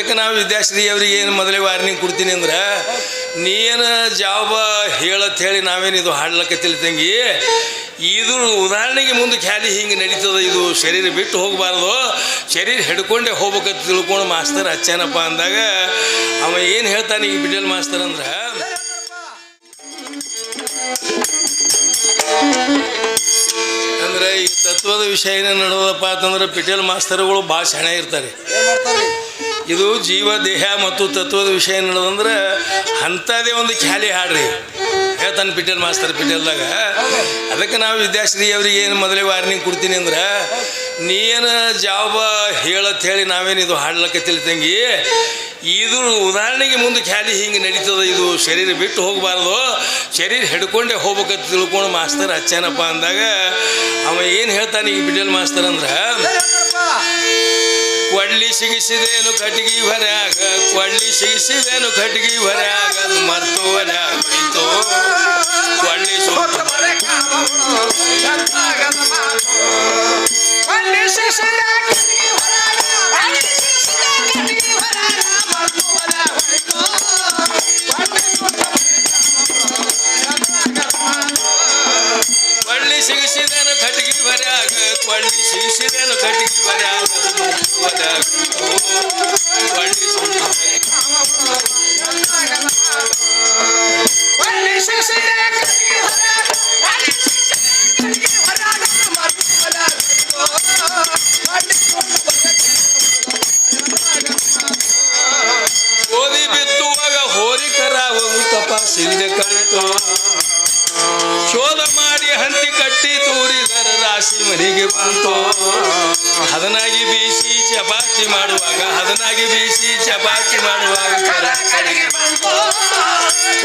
ಅದಕ್ಕೆ ನಾವು ವಿದ್ಯಾಶ್ರೀ ಅವ್ರಿಗೆ ಏನು ಮೊದಲೇ ವಾರ್ನಿಂಗ್ ಕೊಡ್ತೀನಿ ಅಂದ್ರೆ ನೀನು ಜಾಬ ಹೇಳತ್ ಹೇಳಿ ನಾವೇನು ಇದು ಹಾಡ್ಲಕ್ಕತ್ತಿಲ್ಲ ತಂಗಿ. ಇದು ಉದಾಹರಣೆಗೆ ಮುಂದೆ ಖ್ಯಾಲಿ ಹಿಂಗೆ ನಡೀತದೆ. ಇದು ಶರೀರ ಬಿಟ್ಟು ಹೋಗಬಾರ್ದು, ಶರೀರ ಹಿಡ್ಕೊಂಡೇ ಹೋಗ್ಬೇಕಂತ ತಿಳ್ಕೊಂಡು ಮಾಸ್ತರ್ ಹಚ್ಚಾನಪ್ಪ ಅಂದಾಗ ಅವ ಏನು ಹೇಳ್ತಾನೆ ಈಗ ಬಿಡಲ್ ಮಾಸ್ತರ್ ಅಂದ್ರೆ, ಅಂದ್ರೆ ಈ ತತ್ವದ ವಿಷಯ ಏನೇ ನಡೆದಪ್ಪ ಅಂತಂದ್ರೆ ಪಿಟೇಲ್ ಮಾಸ್ತರ್ಗಳು ಭಾಳ ಸೆಣೆ ಇರ್ತಾರೆ. ಇದು ಜೀವ ದೇಹ ಮತ್ತು ತತ್ವದ ವಿಷಯ ನಡೆದಂದ್ರೆ ಅಂಥದ್ದೇ ಒಂದು ಖ್ಯಾಲಿ ಹಾಡ್ರಿ ಹೇಳ್ತಾನೆ ಪಿಟೇಲ್ ಮಾಸ್ತರ್ ಪಿಟೇಲ್ದಾಗ. ಅದಕ್ಕೆ ನಾವು ವಿದ್ಯಾಶ್ರೀ ಅವ್ರಿಗೆ ಏನು ಮೊದಲೇ ವಾರ್ನಿಂಗ್ ಕೊಡ್ತೀನಿ ಅಂದ್ರೆ ನೀನು ಜಾಬ ಹೇಳತ್ ಹೇಳಿ ನಾವೇನು ಇದು ಹಾಡ್ಲಕ್ಕತ್ತಿಲ್ಲ ತಂಗಿ. ಇದು ಉದಾಹರಣೆಗೆ ಮುಂದೆ ಖ್ಯಾಲಿ ಹಿಂಗೆ ನಡೀತದೆ. ಇದು ಶರೀರ ಬಿಟ್ಟು ಹೋಗಬಾರ್ದು, ಶರೀರ ಹಿಡ್ಕೊಂಡೇ ಹೋಗ್ಬೇಕಂತ ತಿಳ್ಕೊಂಡು ಮಾಸ್ತರ್ ಹಚ್ಚಾನಪ್ಪ ಅಂದಾಗ ಅವ ಏನು ಹೇಳ್ತಾನೆ ಈಗ ಬಿಡಲ್ ಮಾಸ್ತರ್ ಅಂದ್ರೆ, ಕೊಳ್ಳಿ ಸಿಗಿಸಿದೇನು ಕಟ್ಟಿಗೆ ಹೊರ್ಯಾಗ, ಕೊಳ್ಳಿ ಸಿಗಿಸಿದೇನು ಕಟ್ಟಿಗೆ ಹೊರ್ಯಾಗ, ಮರ್ತು ಹೊರ್ಯಾಗ ಹೋಯ್ತು ಕೊಳ್ಳಿ ಕೊಳ್ಳಿ ಸಿಗಿಸಿದೇನು ಕಟ್ಟಿಗೆ ಹೊರ್ಯಾಗ, ಕೊಳ್ಳಿ ಸಿಗಿಸಿದೇನು ಕಟ್ಟಿಗೆ ಹೊರ್ಯಾಗ ಗೋಧಿ ಬಿತ್ತುವಾಗ ಹೋರಿಕರ ಹೋಗುತ್ತಪ್ಪ ಸಿಂಧೆ ಕಳಿತು, ಶೋಧ ಮಾಡಿ ಹಂತಿ ಕಟ್ಟಿ ತೂರಿದರ ರಾಶಿ ಮನೆಗೆ ಬಂತು. ಹದನಾಗಿ ಬೀಸಿ ಚಪಾತಿ ಮಾಡುವಾಗ, ಹದನಾಗಿ ಬೀಸಿ ಚಪಾತಿ ಮಾಡುವಾಗ ಕರ ಕಡೆಗೆ ಬಂತು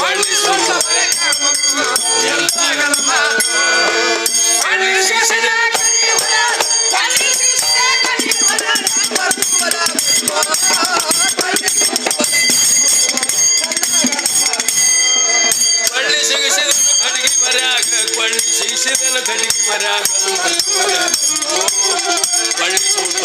ಕೊಳ್ಳಿ ಸುಟ್ಟು ಕೊಳ್ಳಿ ಸಿಗಿಸಿದನು ಕಟ್ಟಿಗೆ ಮರ್ಯಾಗ, ಕೊಳ್ಳಿ ಸಿಗಿಸಿದನು ಕಟ್ಟಿಗೆ ಮರ್ಯಾಗ ಕೊಳ್ಳಿ ಸುಟ್ಟು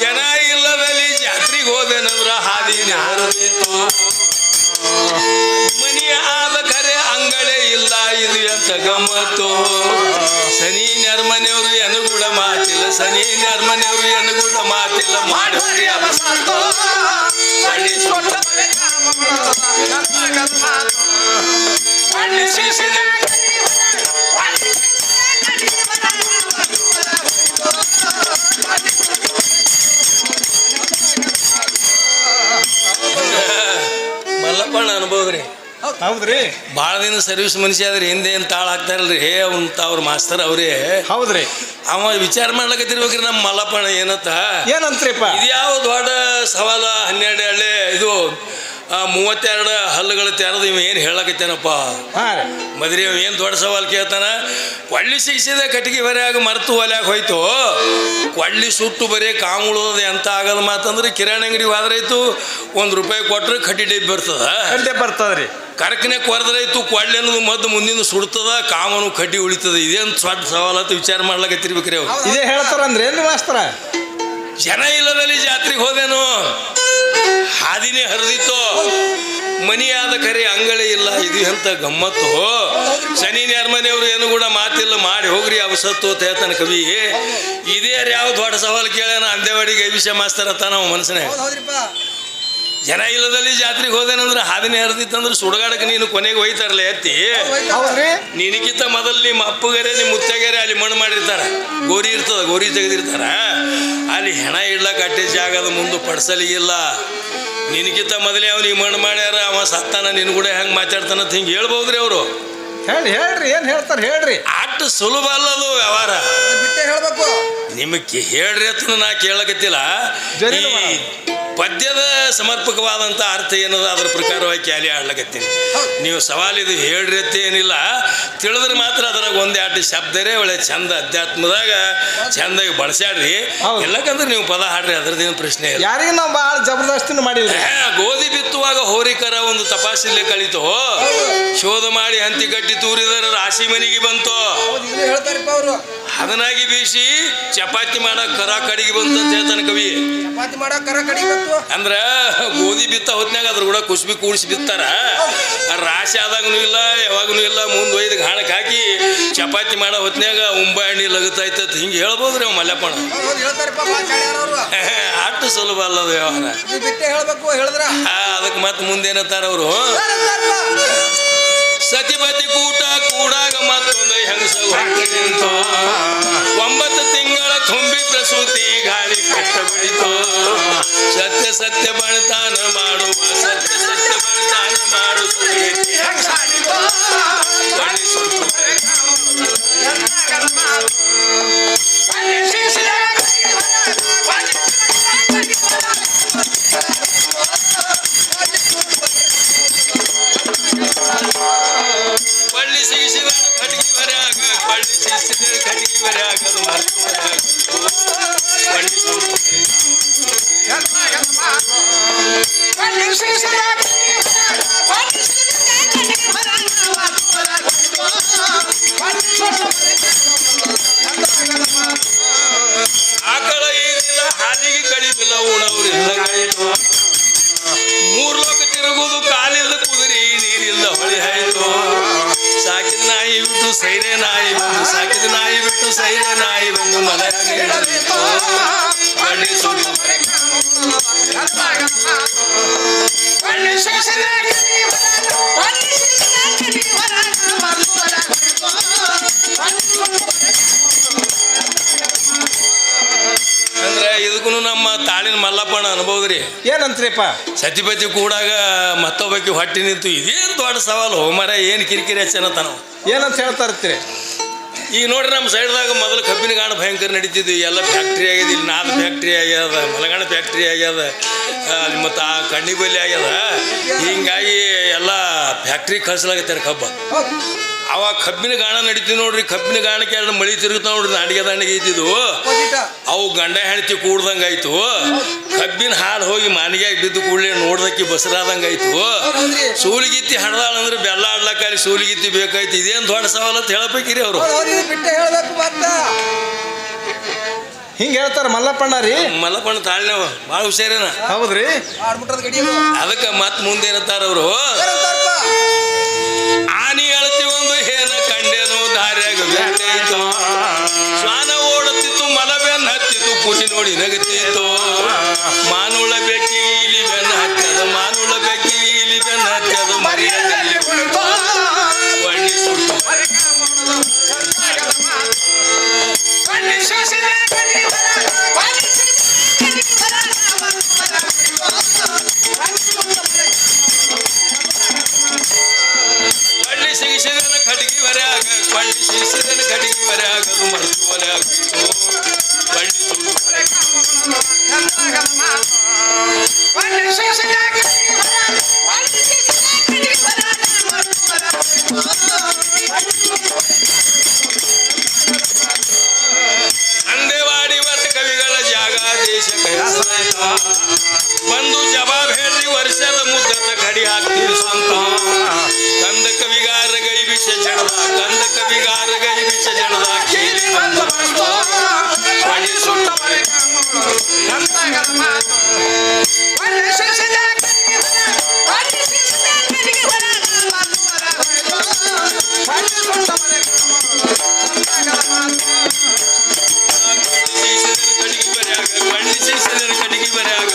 ಜನ ಇಲ್ಲದಲ್ಲಿ ಜಾತ್ರೆಗೆ ಹೋದೆನಂದ್ರ ಹಾದಿನ ಹರಿದಿತ್ತು, ಮನಿ ಆದ ಕರೆ ಅಂಗಳೇ ಇಲ್ಲ ಇದು ಎಂತ ಗಮ್ಮತ್ತು. ಶನಿ ನೆರ್ಮನೆಯವರು ಎನಗೂಡ ಮಾತಿಲ್ಲ, ಶನಿ ನೆರ್ಮನೆಯವರು ಎನಗೂಡ ಮಾತಿಲ್ಲ, ಮಾಡಿ ಮಲ್ಲಪ್ಪಣ್ಣ ಅನ್ಬೋದ್ರಿ. ಹೌದ್ರಿ, ಭಾಳ ದಿನ ಸರ್ವಿಸ್ ಮನುಷ್ಯ ಆದ್ರೆ ಹಿಂದೆ ಏನು ತಾಳ ಹಾಕ್ತಾರಲ್ರಿ ಅಂತ ಅವ್ರ ಮಾಸ್ತರ್ ಅವರೇ. ಹೌದ್ರಿ, ಅವ ವಿಚಾರ ಮಾಡ್ಲಕತ್ತಿರ್ಬೇಕ್ರಿ ನಮ್ಮ ಮಲ್ಲಪ್ಪಣ್ಣ ಏನಂತ್ರಿಪ್ಪ, ಇದು ಯಾವ ದೊಡ್ಡ ಸವಾಲ 12 ಹಳ್ಳಿ ಇದು 32 ಹಲ್ಲುಗಳು ತೆರೆದು ಇವ ಏನು ಹೇಳಕತ್ತೇನಪ್ಪ ಮದ್ರಿ. ಏನು ದೊಡ್ಡ ಸವಾಲು ಕೇಳ್ತಾನ. ಕೊಳ್ಳಿ ಸಿಗಿಸಿದ ಕಟ್ಟಿಗೆ ಹೊರ್ಯಾಗ ಮರ್ತು ಹೊಲ್ಯಾಗ ಹೋಯ್ತು, ಕೊಳ್ಳಿ ಸುಟ್ಟು ಬರೀ ಕಾಮುಳೋದು ಎಂತ ಆಗದ ಮಾತಂದ್ರೆ ಕಿರಾಣಿ ಅಂಗಡಿ ಹೋದ್ರಾಯ್ತು, ₹1 ಕೊಟ್ರೆ ಕಟ್ಟಿ ಡಬ್ಬಿ ಬರ್ತದ್ರಿ. ಕರ್ಕನೆ ಕೊರದ್ರಾಯ್ತು, ಕೊಳ್ಳಿ ಅನ್ನೋದು ಮದ್ದು ಮುಂದಿನ ಸುಡ್ತದ, ಕಾಮನು ಕಡ್ಡಿ ಉಳಿತದ. ಇದೇನು ದೊಡ್ಡ ಸವಾಲು ಅಂತ ವಿಚಾರ ಮಾಡ್ಲಕತ್ತಿರ್ಬೇಕ್ರಿ ಅವ್ರು. ಇದೇ ಹೇಳ್ತಾರಂದ್ರೆ ಏನು ಮಾಸ್ತರ? ಜನ ಇಲ್ಲದಲ್ಲಿ ಜಾತ್ರೆಗೆ ಹೋದೇನು, ಹಾದಿನೇ ಹರಿದಿತ್ತು, ಮನಿ ಆದ ಕರೆ ಅಂಗಳೇ ಇಲ್ಲ ಇದು ಎಂತ ಗಮ್ಮತ್ತು. ಶನಿ ನ್ಯಾರ್ಮನೆಯವರು ಏನು ಕೂಡ ಮಾತಿಲ್ಲ, ಮಾಡಿ ಹೋಗ್ರಿ ಅವಸತ್ತು ಅಂತ ಹೇಳ್ತಾನೆ ಕವಿ. ಇದೇ ಯಾವ ದೊಡ್ಡ ಸವಾಲು ಕೇಳ್ಯಾನ ಅಂದೇವಾಡಿಗೆ ವಿಷಯ ಮಾಸ್ತರ್ ಅಂತ ನಾವು ಮನಸ್ಸಿನ. ಜನ ಇಲ್ಲದಲ್ಲಿ ಜಾತ್ರೆಗೆ ಹೋದೇನಂದ್ರೆ ಹಾದಿನೇ ಹರಿದಿತ್ತಂದ್ರೆ ಸುಡಗಾಡಕ್ಕೆ ನೀನು ಕೊನೆಗೆ ಒಯ್ತಾರಲ್ಲ ಎತ್ತಿ, ನಿನಗಿಂತ ಮೊದಲು ನಿಮ್ಮ ಅಪ್ಪಗಾರೆ ನಿಮ್ಮ ಮುತ್ತಗಾರೆ ಅಲ್ಲಿ ಮಣ್ಣು ಮಾಡಿರ್ತಾರ, ಗೋರಿ ಇರ್ತದ, ಗೋರಿ ತೆಗೆದಿರ್ತಾರ, ಅಲ್ಲಿ ಹೆಣ ಇಡ್ಲಕ್ಕೆ ಅಟ್ಟೆ ಜಾಗದ ಮುಂದೆ ಪಡ್ಸಲಿಗಿಲ್ಲ. ನಿನಗಿಂತ ಮೊದಲೇ ಅವ್ನಿಗೆ ಮಣ್ಣು ಮಾಡ್ಯಾರ, ಅವ ಸತ್ತಾನ, ನಿನ್ ಕೂಡ ಹೆಂಗೆ ಮಾತಾಡ್ತಾನಂತ ಹಿಂಗೆ ಹೇಳ್ಬೋದ್ರಿ ಅವರು. ಹೇಳ್ರಿ ಏನ್ ಹೇಳ್ತಾರೆ ಹೇಳ್ರಿ. ಅಷ್ಟು ಸುಲಭ ಅಲ್ಲದು ವ್ಯವಹಾರ, ಬಿಟ್ಟೆ ಹೇಳ್ಬೇಕು. ನಿಮಗೆ ಹೇಳ್ರಿ ಅಂತ ನಾ ಕೇಳಕತ್ತಿಲ್ಲ. ಪದ್ಯದ ಸಮರ್ಪಕವಾದಂಥ ಅರ್ಥ ಏನದ ಅದ್ರ ಪ್ರಕಾರವಾಗಿ ಕ್ಯಾಲಿ ಆಡ್ಲಕತ್ತೀನಿ. ನೀವು ಸವಾಲಿದು ಹೇಳ್ರಿ ಅಂತ ಏನಿಲ್ಲ, ತಿಳಿದ್ರೆ ಮಾತ್ರ ಅದ್ರಾಗ ಒಂದೆರಡು ಶಬ್ದರೇ ಒಳ್ಳೆ ಚಂದ ಅಧ್ಯಾತ್ಮದಾಗ ಚಂದಾಗಿ ಬಳಸ್ಯಾಡ್ರಿ. ಎಲ್ಲಕಂದ್ರೆ ನೀವು ಪದ ಹಾಡ್ರಿ, ಅದ್ರದ್ದೇನು ಪ್ರಶ್ನೆ ಇಲ್ಲ. ಯಾರಿಗೆ ನಾವು ಭಾಳ ಜಬರ್ದಸ್ತಿನ ಮಾಡಿದ್ರಿ. ಗೋಧಿ ಒಂದು ತಪಾಸಿಲೆ ಕಳಿತು. ಶೋಧ ಮಾಡಿ ಹಂತಿ ಕಟ್ಟಿ ತೂರಿದರೆ ರಾಶಿ ಮನಿಗೆ ಬಂತು. ಹೌದು ಇದನ್ನ ಹೇಳ್ತಾರಪ್ಪ ಅವರು. ಹದನಾಗಿ ಬೀಸಿ ಚಪಾತಿ ಮಾಡಕ್ ಕರ ಕಡಿಗೆ ಬಂತು ಅಂತ ಹೇಳ್ತಾನೆ ಕವಿ. ಚಪಾತಿ ಮಾಡಕ್ ಕರ ಕಡಿ ಬಂತು ಅಂದ್ರ ಗೋಧಿ ಬಿತ್ತ ಹೊತ್ನ್ಯಾಗ ಅದ್ರ ಕೂಡ ಕುಸ್ಬಿ ಕೂಡಿಸಿ ಬಿತ್ತಾರ. ರಾಶಿ ಆದಾಗನು ಇಲ್ಲ ಯಾವಾಗನು ಇಲ್ಲ. ಮುಂದ್ ಒಯ್ದು ಗಾಣಕ್ ಹಾಕಿ ಚಪಾತಿ ಮಾಡೋ ಹೊತ್ನ್ಯಾಗ ಉಂಬಾಣಿ ಲಗತೈತ ಹಿಂಗೆ ಹೇಳ್ಬೋದ್ರಿ ಅವ್ ಮಲ್ಲಪ್ಪಣ. ಹೌದು ಹೇಳ್ತಾರಪ್ಪ ಮಾತಾಡ್ಯಾರವ್ರು. ಅಷ್ಟು ಸುಲಭ ಅಲ್ಲದ ವ್ಯವಹಾರ. ಇದು ಬಿಟ್ಟೆ ಹೇಳ್ಬೇಕು ಹೇಳಿದ್ರ ಅದಕ್ಕೆ ಮತ್ತೆ ಮುಂದೇನತ್ತಾರ ಅವರು, ಸತಿಪತಿ ಕೂಟ ಕೂಡಾಗ ಮತ್ತೊಂದು ಹೆಂಗಸ ನಿಂತು 9 ತಿಂಗಳ ತುಂಬಿ ಪ್ರಸೂತಿ ಗಾಳಿ ಕಟ್ಟ ಬಿಡಿತು. ಸತ್ಯ ಸತ್ಯ ಬಣತಾನ ಮಾಡುವ ಸತ್ಯ ಸತ್ಯ ಬಣತಾನ ಮಾಡು ಪಳ್ಳಿ ಸಿಗಿಸಿದ ಕಟ್ಟಿಗೆ ಬರೆಯಾಗ ಪಳ್ಳಿ ಸಿಗಿಸಿದ ಕಟ್ಟಿಗೆ ಬರೆಯಾಗದು ಮರ್ತು ಆಕಳ ಈಗಿಲ್ಲ ಹಾಲಿಗೆ ಕಡಿಮಿಲ್ಲ ಉಣವ್ರಿಲ್ಲ ಗಾಯಿತು. 3 ಲೋಕ ತಿರುಗುವುದು ಕಾಲಿಲ್ಲ ಕುದುರೆ ನೀರಿಲ್ಲ ಹೊಳಿ ಆಯ್ತು. ಸಾಕಿದ ನಾಯಿ ಬಿಟ್ಟು ಸೈರೆ ನಾಯಿ ಬಂದು ಸಾಕಿದ ನಾಯಿ ಬಿಟ್ಟು ಸೈರೆ ನಾಯಿ ಬಂದು ಮನೆಯಾಗ ಇಡಲಿತ್ತು. ಬಳ್ಳಿ ಸುಟ್ಟು ಅಂದ್ರೆ ಇದಕ್ಕೂ ನಮ್ಮ ತಾಳಿನ ಮಲ್ಲಪ್ಪನ ಅನುಭವದ್ರಿ. ಏನಂತ್ರಿಪ್ಪ? ಸತಿಪತಿ ಕೂಡಾಗ ಮತ್ತೊಬ್ಬಕ್ಕೆ ಹೊಟ್ಟೆ ನಿಂತು ಇದೇನು ದೊಡ್ಡ ಸವಾಲು ಮರ ಏನು ಕಿರಿಕಿರಿ ಹಚ್ಚನತನ. ಏನಂತ ಹೇಳ್ತಾ ಇರ್ತೀರಿ? ಈಗ ನೋಡ್ರಿ ನಮ್ಮ ಸೈಡ್ದಾಗ ಮೊದಲು ಕಬ್ಬಿನ ಗಾಣ ಭಯಂಕರ ನಡೀತಿದ್ವಿ. ಎಲ್ಲ ಫ್ಯಾಕ್ಟ್ರಿ ಆಗ್ಯದ, ಇಲ್ಲಿ ನಾದ ಫ್ಯಾಕ್ಟ್ರಿ ಆಗ್ಯದ, ಮಲಗಾಣ ಫ್ಯಾಕ್ಟ್ರಿ ಆಗ್ಯದ, ಅಲ್ಲಿ ಮತ್ತು ಆ ಕಣ್ಣಿಬಲ್ಲಿ ಆಗ್ಯದ. ಹಿಂಗಾಗಿ ಎಲ್ಲ ಫ್ಯಾಕ್ಟ್ರಿ ಕಳ್ಸಲಾಗತ್ತಾರೆ ಕಬ್ಬ. ಅವಾಗ ಕಬ್ಬಿನ ಗಾಣ ನಡೀತೀವಿ ನೋಡ್ರಿ. ಕಬ್ಬಿನ ಗಾಣಕ್ಕೆ 2 ಮಳಿ ತಿರುಗ್ತಾವ ನೋಡ್ರಿ. ನಾಡಿಗೆ ದಾಂಡಿಗೆ ಇದ್ದಿದ್ದು ಅವು ಗಂಡ ಹೆಂಡತಿ ಕೂಡ್ದಂಗೆ ಆಯ್ತು. ಕಬ್ಬಿನ ಹಾಲು ಹೋಗಿ ಮಾನಿಗ್ಯಾಗ ಬಿದ್ದು ಕೂಡಲೇ ನೋಡ್ದಕ್ಕಿ ಬಸರಾದಂಗೆ ಆಯ್ತು. ಸೂಲಿಗಿತ್ತಿ ಹಡ್ದಾಳ ಅಂದ್ರೆ ಬೆಲ್ಲ ಆಡ್ಲಕ್ಕ ಅಲ್ಲಿ ಸೂಲಿಗಿತ್ತಿ ಬೇಕಾಯ್ತು. ಇದೇನು ದೊಡ್ಡ ಸವಾಲು ಅಂತ ಹೇಳಬೇಕಿರಿ ಅವರು. ಬಿಟ್ಟೆ ಹೇಳ್ಬೇಕು ಮತ್ತ ಹಿಂಗೆ ಹೇಳ್ತಾರ ಮಲ್ಲಪ್ಪಣ್ಣ ರೀ. ಮಲ್ಲಪ್ಪಣ್ಣ ತಾಳ್ನವ ಭಾಳ ಹುಷಾರೇನ. ಹೌದ್ರಿ. ಅದಕ್ಕೆ ಮತ್ತೆ ಮುಂದೇನತ್ತಾರ ಅವರು, ಆನಿ ಅಳತಿ ಒಂದು ಹೇನ ಕಂಡೇನು ದಾರ್ಯಾಗ ಬೆಟ್ಟಾಯ್ತು. ಶ್ವಾನ ಓಡುತ್ತಿತ್ತು ಮಲ ಬೆನ್ನ ಹತ್ತಿತ್ತು ಕುರಿ ನೋಡಿ ನಗತಿತ್ತು. ಮಾನುಳ ಬೆಕ್ಕಿಗೆ ಇಲಿ ಬೆನ್ನ ಹತ್ತದ ಮಾನುಳ ಬೆಕ್ಕಿಗೆ ಇಲಿ ಬೆನ್ನ ಹತ್ತದ ಮರಿಯಲ್ಲಿ ಒಳ್ಳಿ ಸುಟ್ಟು ಸಿಗಿಸಿದನ ಕಟ್ಟಿಗೆ ಬರೆಯಾಗ ಕೊಳ್ಳಿ ಸಿಗಿಸಿದನ ಕಟ್ಟಿಗೆ ಬರೆಯಾಗದು ಮರ್ತು ಒಲೆ ಆಗಿತ್ತು. ಕೊಳ್ಳಿ ಸುಟ್ಟು ಅಂದೇವಾಡಿ ವರ್ತ ಕವಿಗಳ ಜಾಗ ದೇಶ ಬಂದು ಜವಾಬ್ ಹೇಳ್ರಿ ವರ್ಷದ ಮುದ್ದದ ಕಡಿ ಹಾಕ್ತೀವಿ ಸ್ವಂತ. ಕಂದ ಕವಿಗಾರ ಗೈ ವಿಷ ಜಡದ ಕಂದ ಕವಿಗಾರ ಗೈ ವಿಷ ಜಡದ ಕೇಳಿ ಬಂದು ಕೊಳ್ಳಿ ಸುಟ್ಟು ಕಡಿಗೆ ಬರೆಯಾಗ ಕೊಳ್ಳಿ ಸಿಗಿಸಿದನ ಕಡಿಗೆ ಬರೆಯಾಗ